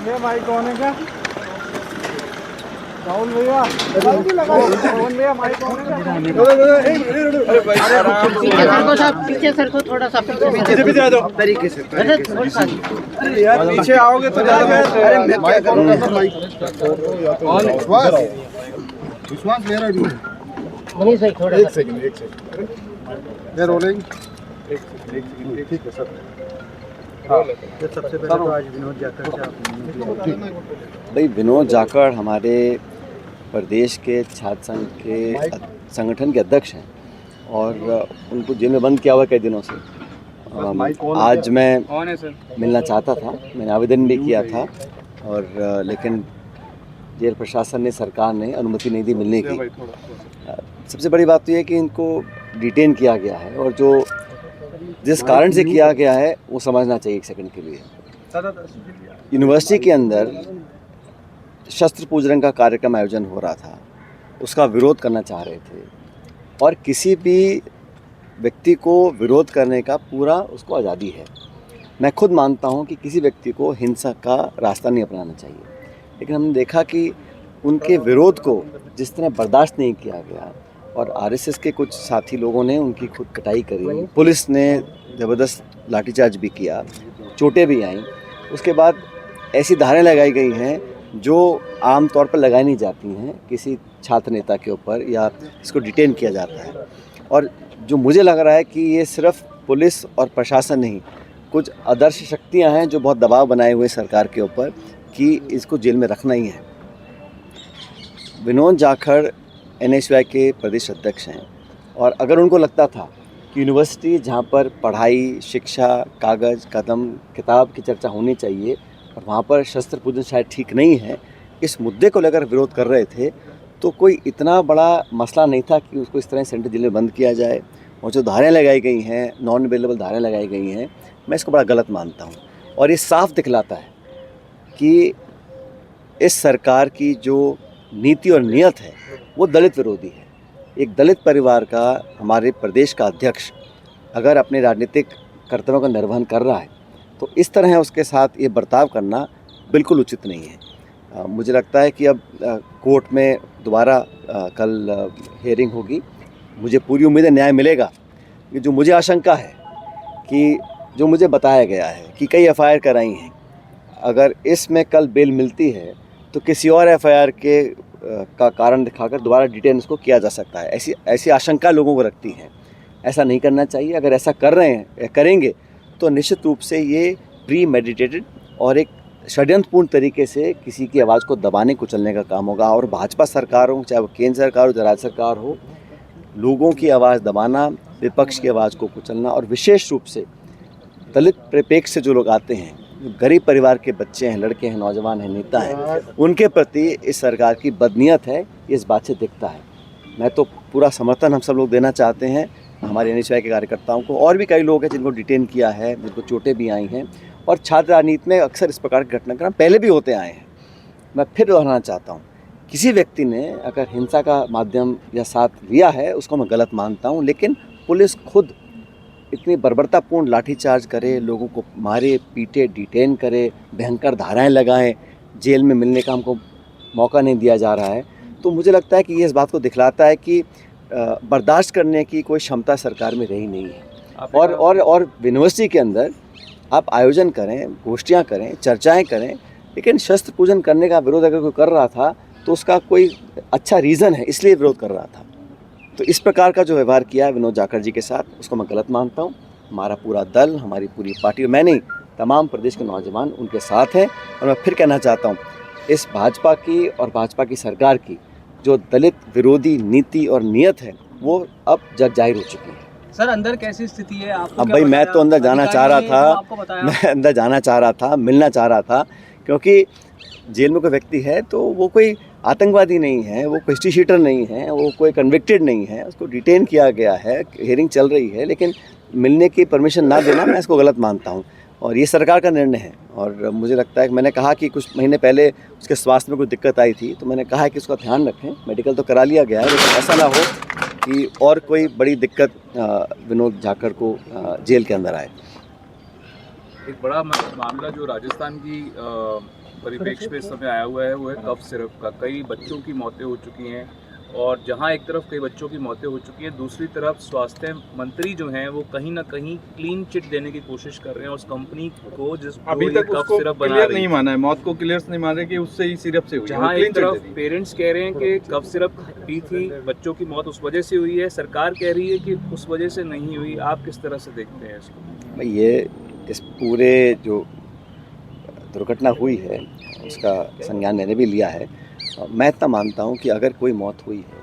भैया माइक कौन है क्या? राहुल भैया भैया माइक कौन है क्या? पीछे सर को थोड़ा सा पीछे आ जाओ तरीके से यार, पीछे आओगे तो विश्वास मेरा भी है। नहीं सही थोड़ा एक सेकंड मैं रोलिंग एक सेकंड ठीक है सर। सबसे पहले तो आज विनोद जाखड़ से आपने भाई विनोद जाखड़ हमारे प्रदेश के छात्र संघ के संगठन के अध्यक्ष हैं और उनको जेल में बंद किया हुआ कई दिनों से। आज मैं मिलना चाहता था, मैंने आवेदन भी किया था और लेकिन जेल प्रशासन ने, सरकार ने अनुमति नहीं दी मिलने की। सबसे बड़ी बात तो ये है कि इनको डिटेन किया गया है और जो जिस कारण से किया गया है वो समझना चाहिए एक सेकंड के लिए। यूनिवर्सिटी के अंदर शस्त्र पूजन का कार्यक्रम आयोजन हो रहा था, उसका विरोध करना चाह रहे थे और किसी भी व्यक्ति को विरोध करने का पूरा उसको आज़ादी है। मैं खुद मानता हूं कि किसी व्यक्ति को हिंसा का रास्ता नहीं अपनाना चाहिए, लेकिन हमने देखा कि उनके विरोध को जिस तरह बर्दाश्त नहीं किया गया और आरएसएस के कुछ साथी लोगों ने उनकी खुद कटाई करी, पुलिस ने ज़बरदस्त लाठीचार्ज भी किया, चोटें भी आईं। उसके बाद ऐसी धाराएं लगाई गई हैं जो आम तौर पर लगाई नहीं जाती हैं किसी छात्र नेता के ऊपर या इसको डिटेन किया जाता है। और जो मुझे लग रहा है कि ये सिर्फ पुलिस और प्रशासन नहीं, कुछ आदर्श शक्तियां हैं जो बहुत दबाव बनाए हुए सरकार के ऊपर कि इसको जेल में रखना ही है। विनोद जाखड़ एनएसयूआई के प्रदेश अध्यक्ष हैं और अगर उनको लगता था कि यूनिवर्सिटी जहाँ पर पढ़ाई, शिक्षा, कागज़, कदम, किताब की चर्चा होनी चाहिए और वहाँ पर शस्त्र पूजन शायद ठीक नहीं है, इस मुद्दे को लेकर विरोध कर रहे थे, तो कोई इतना बड़ा मसला नहीं था कि उसको इस तरह सेंट्रल जेल में बंद किया जाए। और जो धाराएँ लगाई गई हैं, नॉन अवेलेबल धाराएँ लगाई गई हैं, मैं इसको बड़ा गलत मानता हूँ। और ये साफ दिखलाता है कि इस सरकार की जो नीति और नीयत है वो दलित विरोधी है। एक दलित परिवार का हमारे प्रदेश का अध्यक्ष अगर अपने राजनीतिक कर्तव्यों का निर्वहन कर रहा है तो इस तरह उसके साथ ये बर्ताव करना बिल्कुल उचित नहीं है। मुझे लगता है कि अब कोर्ट में दोबारा कल हियरिंग होगी। मुझे पूरी उम्मीद है न्याय मिलेगा। कि जो मुझे आशंका है कि जो मुझे बताया गया है कि कई एफआईआर कराई हैं, अगर इसमें कल बेल मिलती है तो किसी और एफआईआर के का कारण दिखाकर दोबारा डिटेन इसको किया जा सकता है। ऐसी आशंका लोगों को रखती है। ऐसा नहीं करना चाहिए। अगर ऐसा कर रहे हैं या करेंगे तो निश्चित रूप से ये प्री मेडिटेटेड और एक षड्यंत्रपूर्ण तरीके से किसी की आवाज़ को दबाने कुचलने का काम होगा। और भाजपा सरकार हो, चाहे वो केंद्र सरकार हो, राज्य सरकार हो, लोगों की आवाज़ दबाना, विपक्ष की आवाज़ को कुचलना और विशेष रूप से दलित परिप्रेक्ष्य से जो लोग आते हैं, गरीब परिवार के बच्चे हैं, लड़के हैं, नौजवान हैं, नेता हैं, उनके प्रति इस सरकार की बदनीयत है, ये इस बात से दिखता है। मैं तो पूरा समर्थन हम सब लोग देना चाहते हैं हमारे एनएसयूआई के कार्यकर्ताओं को। और भी कई लोग हैं जिनको डिटेन किया है, जिनको चोटें भी आई हैं और छात्र राजनीति में अक्सर इस प्रकार के घटनाक्रम पहले भी होते आए हैं। मैं फिर दोहराना चाहता हूँ, किसी व्यक्ति ने अगर हिंसा का माध्यम या साथ लिया है उसको मैं गलत मानता हूँ, लेकिन पुलिस खुद इतनी बर्बरतापूर्ण लाठीचार्ज करे, लोगों को मारे पीटे, डिटेन करे, भयंकर धाराएं लगाएं, जेल में मिलने का हमको मौका नहीं दिया जा रहा है, तो मुझे लगता है कि ये इस बात को दिखलाता है कि बर्दाश्त करने की कोई क्षमता सरकार में रही नहीं है। और यूनिवर्सिटी के अंदर आप आयोजन करें, गोष्ठियाँ करें, चर्चाएँ करें, लेकिन शस्त्र पूजन करने का विरोध अगर कोई कर रहा था तो उसका कोई अच्छा रीज़न है, इसलिए विरोध कर रहा था। तो इस प्रकार का जो व्यवहार किया है विनोद जाखड़ जी के साथ, उसको मैं गलत मानता हूँ। हमारा पूरा दल, हमारी पूरी पार्टी, और मैं नहीं, तमाम प्रदेश के नौजवान उनके साथ हैं। और मैं फिर कहना चाहता हूँ, इस भाजपा की और भाजपा की सरकार की जो दलित विरोधी नीति और नीयत है वो अब जग जाहिर हो चुकी है। सर, अंदर कैसी स्थिति है आपको? अब भाई मैं तो अंदर जाना चाह रहा था, मैं अंदर जाना चाह रहा था, मिलना चाह रहा था, क्योंकि जेल में कोई व्यक्ति है तो वो कोई आतंकवादी नहीं है, वो कोई हिस्ट्री शीटर नहीं है, वो कोई कन्विक्टेड नहीं है, उसको डिटेन किया गया है, हियरिंग चल रही है, लेकिन मिलने की परमिशन ना देना मैं इसको गलत मानता हूँ। और ये सरकार का निर्णय है। और मुझे लगता है कि मैंने कहा कि कुछ महीने पहले उसके स्वास्थ्य में कोई दिक्कत आई थी, तो मैंने कहा है कि उसका ध्यान रखें। मेडिकल तो करा लिया गया है, लेकिन ऐसा ना हो कि और कोई बड़ी दिक्कत विनोद जाखड़ को जेल के अंदर आए। एक बड़ा मामला जो राजस्थान की परिप्रेक्ष्य में इस समय आया हुआ है वो है कफ सिरप का। कई बच्चों की मौतें हो चुकी हैं और जहां एक तरफ कई बच्चों की मौतें हो चुकी हैं, दूसरी तरफ स्वास्थ्य मंत्री जो हैं वो कहीं ना कहीं क्लीन चिट देने की कोशिश कर रहे हैं उस कंपनी को जिस अभी तक कफ उसको सिरप बना क्लियर रही नहीं है। माना है, मौत को क्लियर नहीं मान रहे कि उससे ही सिरप से हुई है। जहाँ क्लीन एक चिट दे तरफ दी। पेरेंट्स कह रहे हैं कि कफ सिरप पी थी, बच्चों की मौत उस वजह से हुई है, सरकार कह रही है कि उस वजह से नहीं हुई। आप किस तरह से देखते हैं इसको? भाई ये इस पूरे जो दुर्घटना हुई है उसका संज्ञान मैंने भी लिया है। मैं इतना मानता हूँ कि अगर कोई मौत हुई है,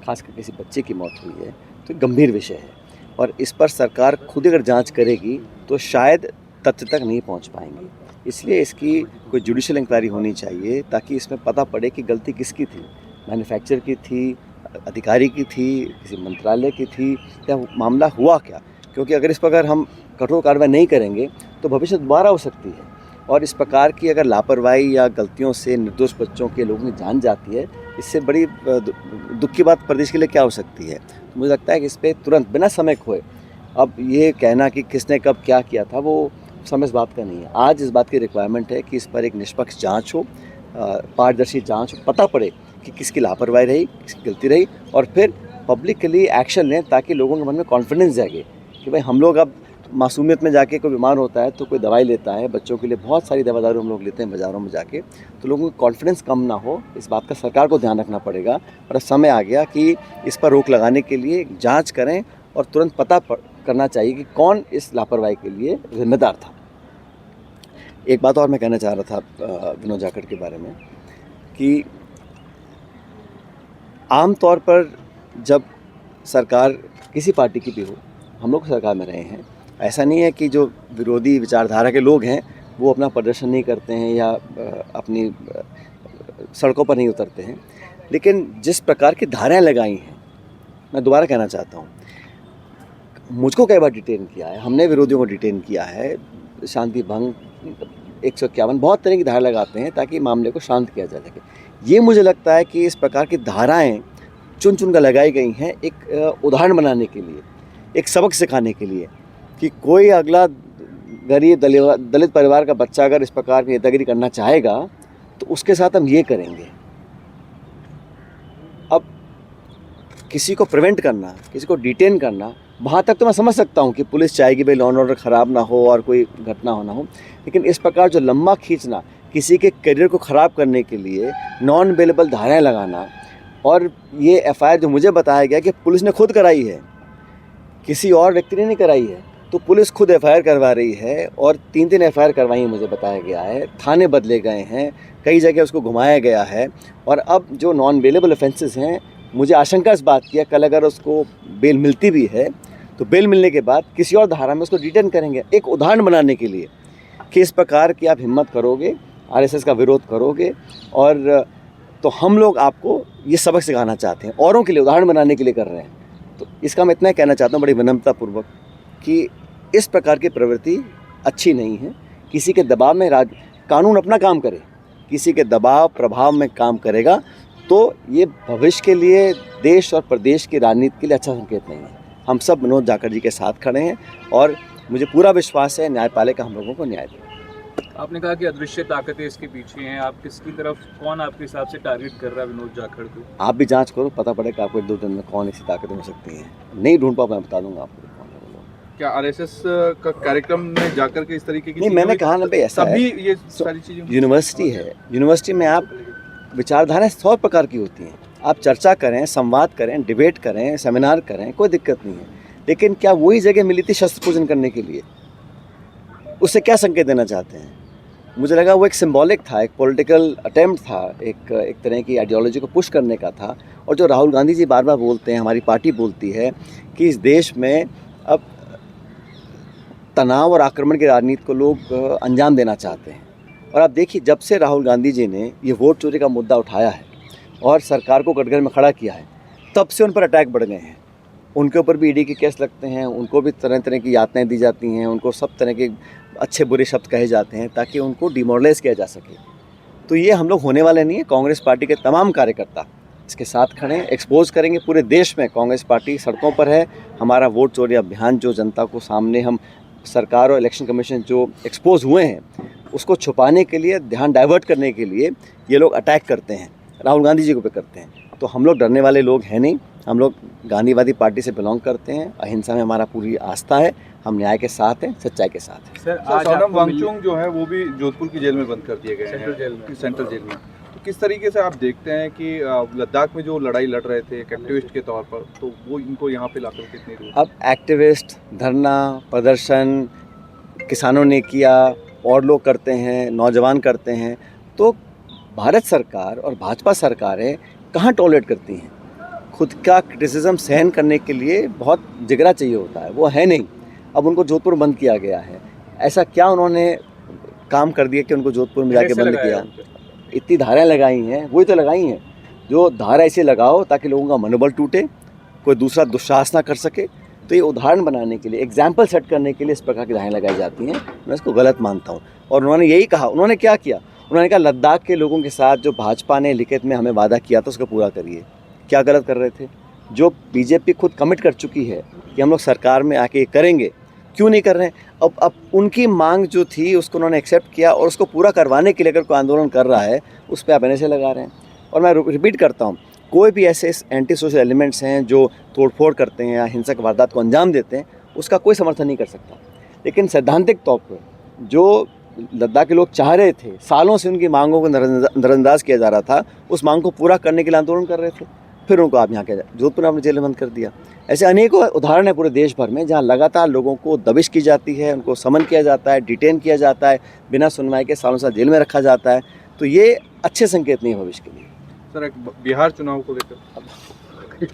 खासकर किसी बच्चे की मौत हुई है, तो गंभीर विषय है और इस पर सरकार खुद अगर जांच करेगी तो शायद तथ्य तक नहीं पहुंच पाएंगी। इसलिए इसकी कोई जुडिशियल इंक्वायरी होनी चाहिए ताकि इसमें पता पड़े कि गलती किसकी थी, मैन्युफैक्चर की थी, अधिकारी की थी, किसी मंत्रालय की थी, या मामला हुआ क्या। क्योंकि अगर इस पर अगर हम कठोर कार्रवाई नहीं करेंगे तो भविष्य दोबारा हो सकती है और इस प्रकार की अगर लापरवाही या गलतियों से निर्दोष बच्चों के लोगों की जान जाती है, इससे बड़ी दुख की बात प्रदेश के लिए क्या हो सकती है। तो मुझे लगता है कि इस पर तुरंत बिना समय खोए अब ये कहना कि किसने कब क्या किया था वो समय इस बात का नहीं है। आज इस बात की रिक्वायरमेंट है कि इस पर एक निष्पक्ष जांच हो, पारदर्शी जांच हो, पता पड़े कि किसकी लापरवाही रही, किसकी गलती रही और फिर पब्लिकली एक्शन लें ताकि लोगों के मन में कॉन्फिडेंस जागे कि भाई हम लोग अब मासूमियत में जाके कोई बीमार होता है तो कोई दवाई लेता है, बच्चों के लिए बहुत सारी दवा दारू हम लोग लेते हैं बाज़ारों में जाके, तो लोगों को कॉन्फिडेंस कम ना हो। इस बात का सरकार को ध्यान रखना पड़ेगा और अब समय आ गया कि इस पर रोक लगाने के लिए जांच करें और तुरंत पता करना चाहिए कि कौन इस लापरवाही के लिए जिम्मेदार था। एक बात और मैं कहना चाह रहा था विनोद जाखड़ के बारे में कि आम तौर पर जब सरकार किसी पार्टी की भी हो, हम लोग सरकार में रहे हैं, ऐसा नहीं है कि जो विरोधी विचारधारा के लोग हैं वो अपना प्रदर्शन नहीं करते हैं या अपनी सड़कों पर नहीं उतरते हैं, लेकिन जिस प्रकार की धाराएं लगाई हैं, मैं दोबारा कहना चाहता हूँ, मुझको कई बार डिटेन किया है, हमने विरोधियों को डिटेन किया है, शांति भंग 151 बहुत तरह की धारा लगाते हैं ताकि मामले को शांत किया जा सके। ये मुझे लगता है कि इस प्रकार की धाराएं चुन चुन कर लगाई गई हैं एक उदाहरण बनाने के लिए, एक सबक सिखाने के लिए कि कोई अगला गरीब दलित परिवार का बच्चा अगर इस प्रकार की नेतागिरी करना चाहेगा तो उसके साथ हम ये करेंगे। अब किसी को प्रिवेंट करना, किसी को डिटेन करना, वहाँ तक तो मैं समझ सकता हूँ कि पुलिस चाहेगी भाई लॉ एंड ऑर्डर ख़राब ना हो और कोई घटना हो ना हो, लेकिन इस प्रकार जो लंबा खींचना, किसी के करियर को ख़राब करने के लिए नॉन बेलेबल धाराएँ लगाना, और ये एफआईआर जो मुझे बताया गया कि पुलिस ने खुद कराई है, किसी और व्यक्ति ने नहीं कराई है, तो पुलिस खुद एफआईआर करवा रही है और 3 एफआईआर करवाई है मुझे बताया गया है, थाने बदले गए हैं, कई जगह उसको घुमाया गया है और अब जो नॉन बेलेबल ऑफेंसेस हैं, मुझे आशंका इस बात की है कल अगर उसको बेल मिलती भी है तो बेल मिलने के बाद किसी और धारा में उसको डिटेन करेंगे, एक उदाहरण बनाने के लिए कि इस प्रकार की आप हिम्मत करोगे, आरएसएस का विरोध करोगे और तो हम लोग आपको ये सबक सिखाना चाहते हैं, औरों के लिए उदाहरण बनाने के लिए कर रहे हैं। तो इसका मैं इतना कहना चाहता हूँ बड़ी विनम्रतापूर्वक कि इस प्रकार की प्रवृत्ति अच्छी नहीं है। किसी के दबाव में कानून अपना काम करे, किसी के दबाव प्रभाव में काम करेगा तो ये भविष्य के लिए, देश और प्रदेश की राजनीति के लिए अच्छा संकेत नहीं है। हम सब विनोद जाखड़ जी के साथ खड़े हैं और मुझे पूरा विश्वास है न्यायपालिका हम लोगों को न्याय देगी। आपने कहा कि अदृश्य ताकतें इसके पीछे हैं, आप किसकी तरफ, कौन आपके हिसाब से टारगेट कर रहा है विनोद जाखड़ को? आप भी जांच करो, पता पड़ेगा आपको 1-2 दिन में कौन ऐसी ताकतें हो सकती हैं। नहीं ढूंढ पाऊँ मैं बता दूंगा आपको कौन है वो लोग। क्या आरएसएस का कार्यक्रम में जाकर के इस तरीके की नहीं, मैंने कहा ना भाई ऐसा है, तभी ये सारी चीजें यूनिवर्सिटी है, यूनिवर्सिटी में आप विचारधाराएं 100 प्रकार की होती हैं, आप चर्चा करें, संवाद करें, डिबेट करें, सेमिनार करें, कोई दिक्कत नहीं है, लेकिन क्या वही जगह मिली थी शस्त्र पूजन करने के लिए? उससे क्या संकेत देना चाहते हैं? मुझे लगा वो एक सिंबॉलिक था, एक पॉलिटिकल अटेम्प्ट था, एक तरह की आइडियोलॉजी को पुश करने का था। और जो राहुल गांधी जी बार बार बोलते हैं, हमारी पार्टी बोलती है कि इस देश में अब तनाव और आक्रमण की राजनीति को लोग अंजाम देना चाहते हैं। और आप देखिए, जब से राहुल गांधी जी ने ये वोट चोरी का मुद्दा उठाया है और सरकार को कटघरे में खड़ा किया है, तब से उन पर अटैक बढ़ गए हैं। उनके ऊपर भी ईडी के केस लगते हैं, उनको भी तरह तरह की यातनाएं दी जाती हैं, उनको सब तरह के अच्छे बुरे शब्द कहे जाते हैं ताकि उनको डिमोरलाइज किया जा सके। तो ये हम लोग होने वाले नहीं है। कांग्रेस पार्टी के तमाम कार्यकर्ता इसके साथ खड़े हैं, एक्सपोज करेंगे पूरे देश में कांग्रेस पार्टी सड़कों पर है। हमारा वोट चोरी अभियान जो जनता को सामने हम सरकार और इलेक्शन कमीशन जो एक्सपोज हुए हैं उसको छुपाने के लिए, ध्यान डाइवर्ट करने के लिए ये लोग अटैक करते हैं, राहुल गांधी जी को पे करते हैं। तो हम लोग डरने वाले लोग हैं नहीं, हम लोग गांधीवादी पार्टी से बिलोंग करते हैं, अहिंसा में हमारा पूरी आस्था है, हम न्याय के साथ हैं, सच्चाई के साथ हैं। सर सर, सोनम वांगचुक जो है वो भी जोधपुर की जेल में बंद कर दिए गए सेंट्रल जेल में। हैं, सेंट्रल जेल में। तो किस तरीके से आप देखते हैं कि लद्दाख में जो लड़ाई लड़ रहे थे एक्टिविस्ट के तौर पर, तो वो इनको यहाँ पे लाकर कितनी दूर? अब एक्टिविस्ट धरना प्रदर्शन किसानों ने किया और लोग करते हैं, नौजवान करते हैं, तो भारत सरकार और भाजपा सरकारें कहाँ टॉलरेट करती हैं? खुद का क्रिटिसिज्म सहन करने के लिए बहुत जिगरा चाहिए होता है, वो है नहीं। अब उनको जोधपुर बंद किया गया है, ऐसा क्या उन्होंने काम कर दिया कि उनको जोधपुर में जाके बंद किया? इतनी धाराएं लगाई हैं, वही तो लगाई हैं जो धारा ऐसे लगाओ ताकि लोगों का मनोबल टूटे, कोई दूसरा दुस्साहस ना कर सके। तो ये उदाहरण बनाने के लिए, एग्जाम्पल सेट करने के लिए इस प्रकार की धाराएं लगाई जाती हैं। मैं इसको गलत मानता हूँ। और उन्होंने यही कहा, उन्होंने क्या किया? उन्होंने कहा लद्दाख के लोगों के साथ जो भाजपा ने लिखित में हमें वादा किया था उसको पूरा करिए। क्या गलत कर रहे थे? जो बीजेपी खुद कमिट कर चुकी है कि हम लोग सरकार में आके करेंगे, क्यों नहीं कर रहे हैं? अब उनकी मांग जो थी उसको उन्होंने एक्सेप्ट किया और उसको पूरा करवाने के लिए अगर कोई आंदोलन कर रहा है उस पर आप NSA लगा रहे हैं। और मैं रिपीट करता हूँ, कोई भी ऐसे एंटी सोशल एलिमेंट्स हैं जो तोड़फोड़ करते हैं या हिंसक वारदात को अंजाम देते हैं, उसका कोई समर्थन नहीं कर सकता। लेकिन सैद्धांतिक तौर पर जो लद्दाख के लोग चाह रहे थे, सालों से उनकी मांगों को नज़रअंदाज किया जा रहा था, उस मांग को पूरा करने के लिए आंदोलन कर रहे थे, फिर उनको आप यहाँ के जोधपुर में आपने जेल में बंद कर दिया। ऐसे अनेकों उदाहरण है पूरे देश भर में जहाँ लगातार लोगों को दबिश की जाती है, उनको समन किया जाता है, डिटेन किया जाता है, बिना सुनवाई के सालों साल जेल में रखा जाता है। तो ये अच्छे संकेत नहीं है भविष्य के लिए। सर, एक बिहार चुनाव को लेकर